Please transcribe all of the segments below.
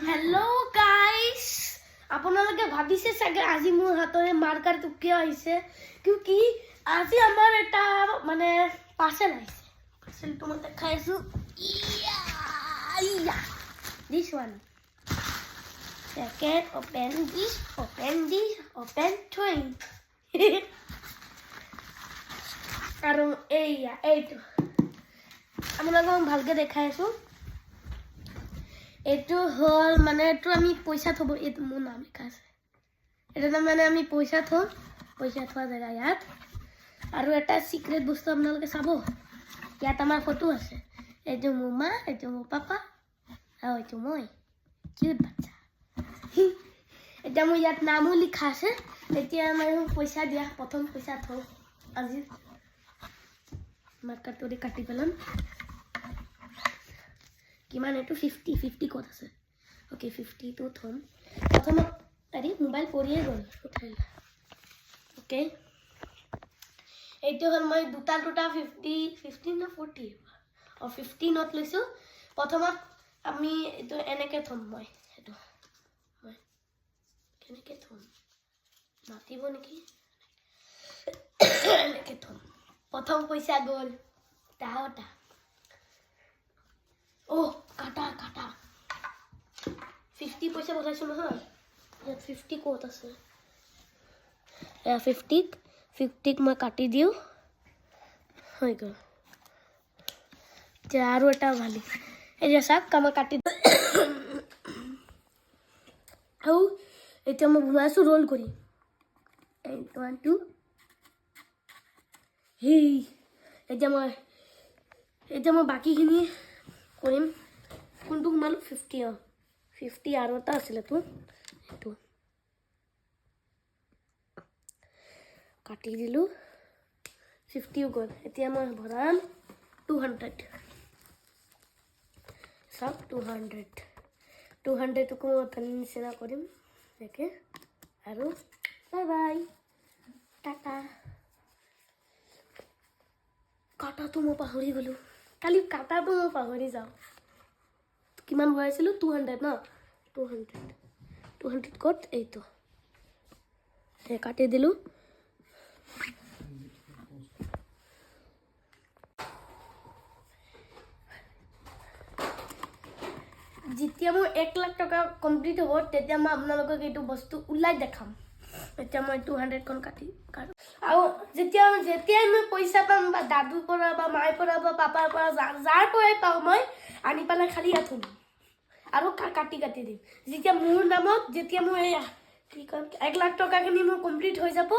Hello guys আপোনালোকে ভাবিছে চাগে আজি মোৰ হাতৰে মাৰ্কাৰটো কিয় আহিছে কিউকি আজি আমাৰ এটা মানে পাৰ্সেল আহিছে পাৰ্সেলটো মই দেখাইছো ইয়া this one packet open this open twin আৰু এইটো আপোনালোকক ভালকে দেখাইছো এটো হল মানে এটো আমি পয়সা থব এটো মোৰ নাম লিখা আছে এটা মানে আমি পয়সা থোৱা জায়গা ইয়াত আৰু এটা সিক্ৰেট বস্তু আপোনালোকে চাব ইয়াত আমাৰ ফটো আছে এটো মোৰ মা এটো মোৰ পাপা আৰু এটো মই কিউট বাচ্চা এটা মোৰ ইয়াত নামও লিখা আছে এতিয়া মই পয়সা দিয়া প্ৰথম পয়সা থওঁ আজি মাৰ্কাৰটো কাটি পেলাম কিমান এটো 50 কত আছে ওকে 50 তো থম প্ৰথম আৰে মোবাইল পৰিয়ে গল উঠাইলা ওকে এইটো হল মই দুটা 50 না 40 অ 50 নট লৈছো প্ৰথমত আমি এটো এনেকে থম মই এটো মই কেনেকে থম মাতিব নেকি এনেকে থম প্ৰথম পইচা গল তাহটা Oh, kata. 50 পয়সা বলাইছো নহয় ইয়াত 50 কত আছে 50 মই কাটি দিও হৈ গল আৰু এটা ভালি এই যে সাক কাম কাটি আৰু এতিয়া মই ঘুমাইছো ৰোল কৰি 1 2 হেই এতিয়া মই বাকিখিনি কৰিম কোনটো ঘুমালো 50 আৰু এটা আছিল তো এটো কাটি দিলো 50 গল এতিয়া মই ভৰাম 200 সব 200 কো তনি নিচিনা কৰিম দেখে আৰু বাই বাই টাটা কাটাটো মই পাহৰি গলো কালি কাটাটো মই পাহৰি যাও কিমান ভৰাইছিলো 200 ন 200 কত এইটো কাটি দিলো যেতিয়া মোৰ 1 লাখ টকা কমপ্লিট হ'ব তেতিয়া মই আপোনালোকক এইটো বস্তু উলাই দেখাম এতিয়া মই 200 কোন কাটি আৰু যেতিয়া মই পইচা পাম বা দাদু পৰা বা মাই পৰা বা পাপাৰ পৰা যাৰ পৰাই পাও মই আনি পালে খালি আথুম আৰু কাটি দিম যেতিয়া মোৰ নামত যেতিয়া মই কি কম 1 লাখ টকা কিনি মোৰ কমপ্লিট হৈ যাব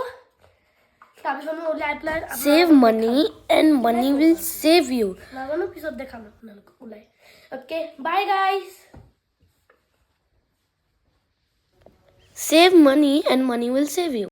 তাৰপিছত মই উলাই ply Save money and money will save you. নাজানো পিছত দেখাম আপোনালোকক উলাই okay bye guys Save money and money will save you.